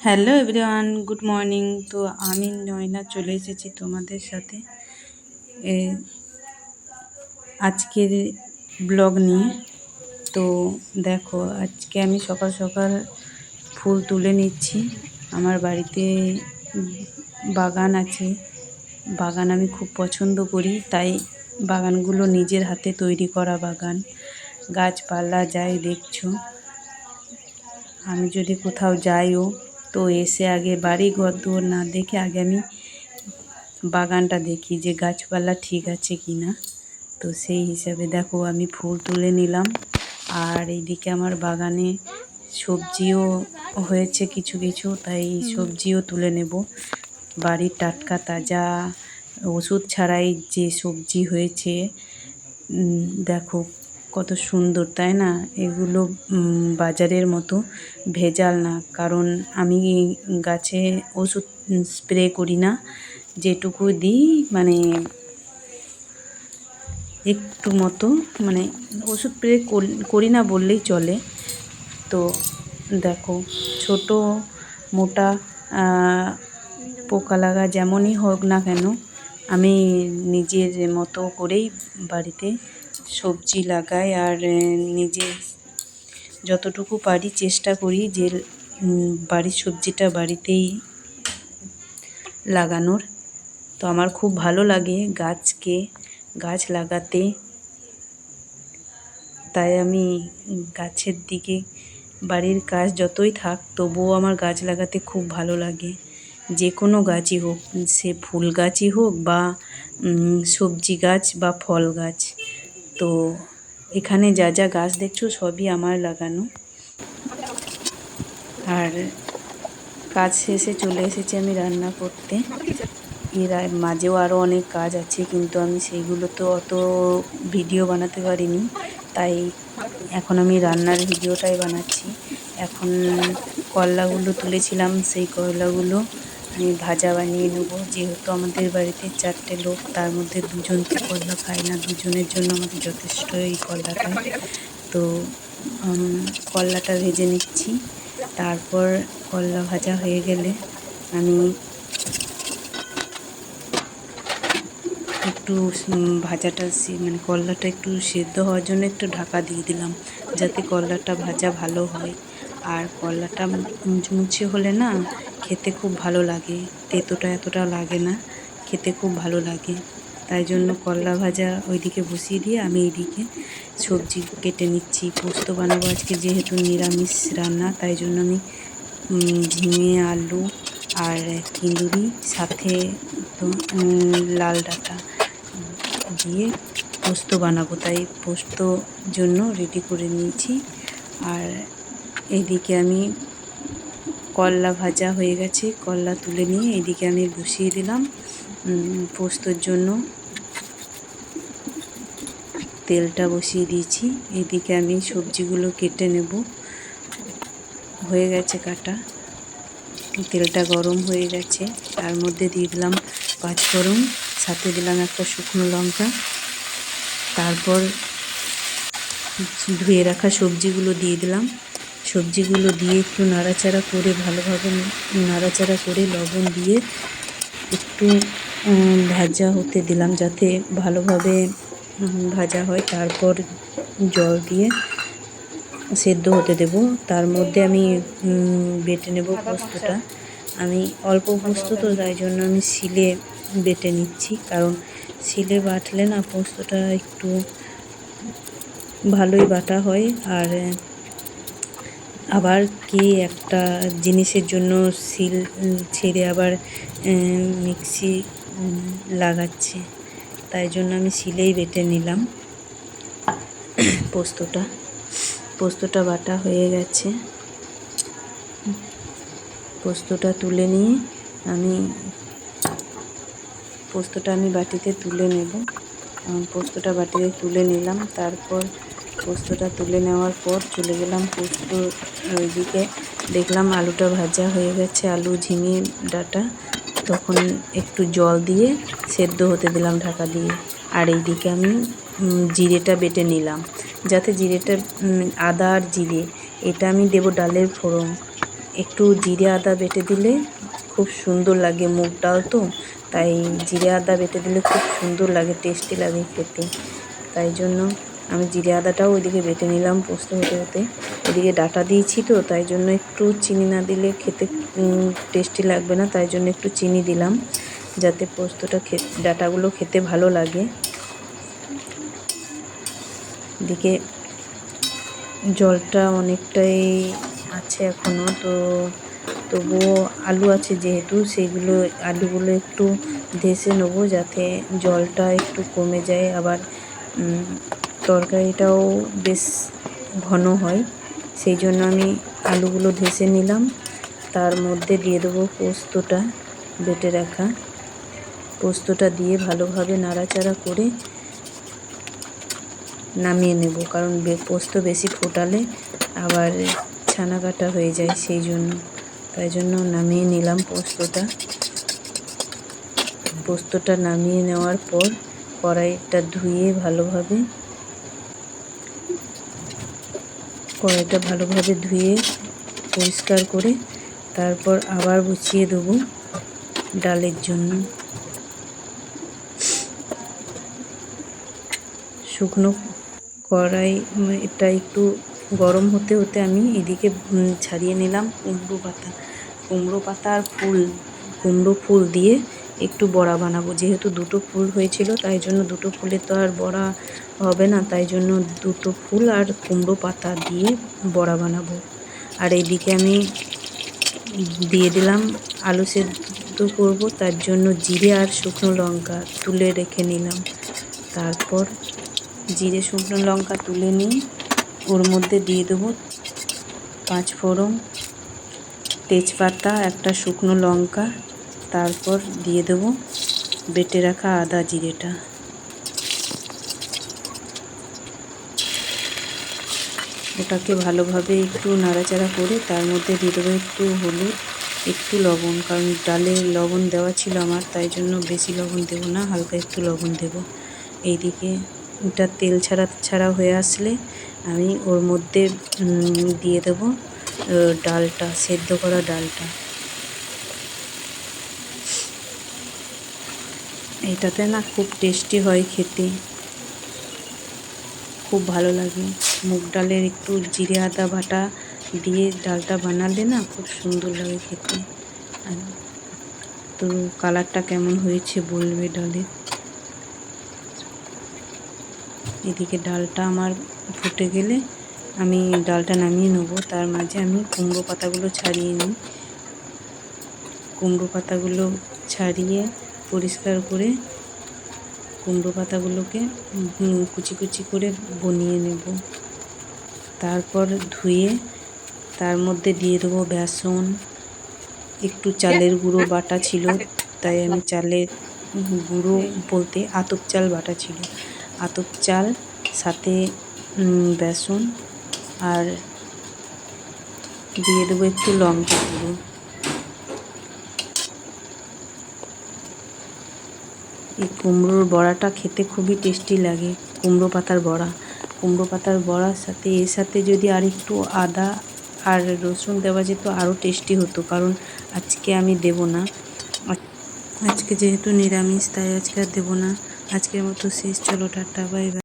Hello everyone, good morning. তো আমি নয়না চলে এসেছি তোমাদের সাথে আজকের ব্লগ নিয়ে। তো দেখো, আজকে আমি সকাল সকাল ফুল তুলে নিচ্ছি। আমার বাড়িতে বাগান আছে, বাগান আমি খুব পছন্দ করি, তাই বাগানগুলো নিজের হাতে তৈরি করা বাগান। গাছপালা যাই দেখছো, আমি যদি কোথাও যাইও তো এসে আগে বাড়ি ঘরদুয়ার না দেখে আগে আমি বাগানটা দেখি যে গাছপালা ঠিক আছে কি না। তো সেই হিসাবে দেখো আমি ফুল তুলে নিলাম। আর এইদিকে আমার বাগানে সবজিও হয়েছে কিছু কিছু, তাই সবজিও তুলে নেব। বাড়ির টাটকা তাজা ওষুধ ছাড়াই যে সবজি হয়েছে, দেখো কত সুন্দর, তাই না? এগুলো বাজারের মতো ভেজাল না, কারণ আমি গাছে ওষুধ স্প্রে করি না। যেটুকু দিই মানে একটু মতো, মানে ওষুধ স্প্রে করি না বললেই চলে। তো দেখো, ছোট মোটা পোকা লাগা যেমনই হোক না কেন, আমি নিজের মতো করেই বাড়িতে সবজি লাগাই। আর নিজে যতটুকু পারি চেষ্টা করি যে বাড়ির সবজিটা বাড়িতেই লাগানোর। তো আমার খুব ভালো লাগে গাছ লাগাতে, তাই আমি গাছের দিকে, বাড়ির কাজ যতই থাক তবুও আমার গাছ লাগাতে খুব ভালো লাগে। যে কোনো গাছই হোক, সে ফুল গাছই হোক বা সবজি গাছ বা ফল গাছ। তো এখানে যা যা গাছ দেখছো সবই আমার লাগানো। আর কাজ শেষে চলে এসেছি আমি রান্না করতে। এর মাঝেও আরও অনেক কাজ আছে, কিন্তু আমি সেইগুলো তো অত ভিডিও বানাতে পারিনি, তাই এখন আমি রান্নার ভিডিওটাই বানাচ্ছি। এখন করলাগুলো তুলেছিলাম, সেই করলাগুলো আমি ভাজা বানিয়ে নেব। যেহেতু আমাদের বাড়িতে 4টে লোক, তার মধ্যে 2জন তো করলা খায় না, 2জনের জন্য আমাদের যথেষ্ট এই করলাটা। তো করলাটা ভেজে নিচ্ছি। তারপর করলা ভাজা হয়ে গেলে আমি একটু ভাজাটা মানে করলাটা একটু সেদ্ধ হওয়ার জন্য একটু ঢাকা দিয়ে দিলাম, যাতে করলাটা ভাজা ভালো হয়। আর করলাটা মুচমুচে হলে না খেতে খুব ভালো লাগে, তেতোটা এতটা লাগে না, খেতে খুব ভালো লাগে। তাই জন্য করলা ভাজা ওইদিকে বসিয়ে দিয়ে আমি এইদিকে সবজি কেটে নিচ্ছি। পোস্ত বানাবো আজকে, যেহেতু নিরামিষ রান্না, তাই জন্য আমি ঝিঙে, আলু আর কুঁদরি, সাথে লাল ডাঁটা দিয়ে পোস্ত বানাবো, তাই পোস্তর জন্য রেডি করে নিয়েছি। আর এইদিকে আমি করলা ভাজা হয়ে গেছে, করলা তুলে নিয়ে এইদিকে আমি বসিয়ে দিলাম পোস্তর জন্য। তেলটা বসিয়ে দিয়েছি, এইদিকে আমি সবজিগুলো কেটে নেব। হয়ে গেছে কাটা, তেলটা গরম হয়ে গেছে, তার মধ্যে দিয়ে দিলাম 5 ফোড়ন, সাথে দিলাম একটা শুকনো লঙ্কা। তারপর ধুয়ে রাখা সবজিগুলো দিয়ে দিলাম। সবজিগুলো দিয়ে একটু নাড়াচাড়া করে, ভালোভাবে নাড়াচাড়া করে লবণ দিয়ে একটু ভাজা হতে দিলাম, যাতে ভালোভাবে ভাজা হয়। তারপর জল দিয়ে সেদ্ধ হতে দেব। তার মধ্যে আমি বেটে নেব পোস্তটা। আমি অল্প পোস্ত তো, তাই জন্য আমি শিলে বেটে নিচ্ছি, কারণ শিলে বাটলে না পোস্তটা একটু ভালোই বাটা হয়। আর আবার কি একটা জিনিসের জন্য শিল ছেড়ে আবার মিক্সি লাগাচ্ছে, তাই জন্য আমি শিলেই বেটে নিলাম পোস্তটা বাটা হয়ে গেছে। পোস্তটা তুলে নিয়ে পোস্তটা আমি বাটিতে তুলে নেব। পোস্তটা বাটিতে তুলে নিলাম। তারপর পোস্তটা তুলে নেওয়ার পর চলে গেলাম পোস্ত ওইদিকে, দেখলাম আলুটা ভাজা হয়ে গেছে, আলু, ঝিঙে, ডাঁটা, তখন একটু জল দিয়ে সেদ্ধ হতে দিলাম ঢাকা দিয়ে। আর এইদিকে আমি জিরেটা বেটে নিলাম, যাতে জিরেটা, আদা আর জিরে, এটা আমি দেবো ডালের ফোড়ন। একটু জিরে আদা বেটে দিলে খুব সুন্দর লাগে, মুগ ডাল তো, তাই জিরে আদা বেটে দিলে খুব সুন্দর লাগে, টেস্টি লাগে খেতে। তাই জন্য আমি জিরে আদাটাও ওইদিকে বেটে নিলাম পোস্ত হতে হতে। এদিকে ডাঁটা দিয়েছি তো, তাই জন্য একটু চিনি না দিলে খেতে টেস্টি লাগবে না, তাই জন্য একটু চিনি দিলাম যাতে পোস্তটা ডাঁটাগুলো খেতে ভালো লাগে। এদিকে জলটা অনেকটাই আছে এখনও, তো তবুও আলু আছে যেহেতু, সেইগুলো আলুগুলো একটু ধেসে নেবো যাতে জলটা একটু কমে যায়, আবার তরকারিটাও বেশ ঘন হয়। সেই জন্য আমি আলুগুলো ধেসে নিলাম, তার মধ্যে দিয়ে দেবো পোস্তটা, বেটে রাখা পোস্তটা দিয়ে ভালোভাবে নাড়াচাড়া করে নামিয়ে নেব, কারণ পোস্ত বেশি ফোটালে আবার ছানা কাটা হয়ে যায়, সেই জন্য তাই জন্য নামিয়ে নিলাম পোস্তটা নামিয়ে নেওয়ার পর কড়াইটা ধুয়ে ভালোভাবে পরিষ্কার করে তারপর আবার বসিয়ে দেবো ডালের জন্য। শুকনো কড়াই এটা একটু গরম হতে হতে আমি এদিকে ছাড়িয়ে নিলাম কুমড়ো পাতা আর কুমড়ো ফুল দিয়ে একটু বড়া বানাবো। যেহেতু দুটো ফুল হয়েছিল তাই জন্য দুটো ফুলে তো আর বড়া হবে না, তাই জন্য দুটো ফুল আর কুমড়ো পাতা দিয়ে বড়া বানাবো। আর এইদিকে আমি দিয়ে দিলাম আলু সেদ্ধ করবো, তার জন্য জিরে আর শুকনো লঙ্কা তুলে রেখে নিলাম। তারপর জিরে শুকনো লঙ্কা তুলে নিয়ে ওর মধ্যে দিয়ে দেবো 5 ফোড়ন, তেজপাতা, একটা শুকনো লঙ্কা, তারপর দিয়ে দেবো বেটে রাখা আদা জিরেটা। ওটাকে ভালোভাবে একটু নাড়াচাড়া করে তার মধ্যে দিয়ে দেবো একটু হলুদ, একটু লবণ, কারণ ডালে লবণ দেওয়া ছিল আমার, তাই জন্য বেশি লবণ দেবো না, হালকা একটু লবণ দেবো। এইদিকে এটা তেল ছাড়া হয়ে আসলে আমি ওর মধ্যে দিয়ে দেবো ডালটা, সেদ্ধ করা ডালটা। এইটাতে না খুব টেস্টি হয় খেতে, খুব ভালো লাগে। মুগ ডালের একটু জিরে আদা বাটা দিয়ে ডালটা বানালে না খুব সুন্দর লাগে খেতে। তো কালারটা কেমন হয়েছে বলবে ডালের। এদিকে ডালটা আমার ফুটে গেলে আমি ডালটা নামিয়ে নেব, তার মাঝে আমি কুমড়ো পাতাগুলো ছাড়িয়ে নিই। কুমড়ো পাতাগুলো ছাড়িয়ে পরিষ্কার করে কুমড়ো পাতাগুলোকে কুচি কুচি করে বনিয়ে নেব। তারপর ধুয়ে তার মধ্যে দিয়ে দেবো বেসন, একটু চালের গুঁড়ো বাটা ছিল, তাই আমি চালের গুঁড়ো বলতে আতপ চাল বাটা ছিল, আতপ চাল সাথে বেসন, আর দিয়ে দেবো একটু লঙ্কা গুঁড়ো। এই কুমড়োর বড়াটা খেতে খুবই টেস্টি লাগে, কুমড়ো পাতার বড়ার সাথে এর সাথে যদি আর একটু আদা আর রসুন দেওয়া যেত আরও টেস্টি হতো, কারণ আজকে আমি দেব না, আজকে যেহেতু নিরামিষ তাই আজকে আর দেবো না। আজকের মতো শেষ, চলো টাটা বাই বাই।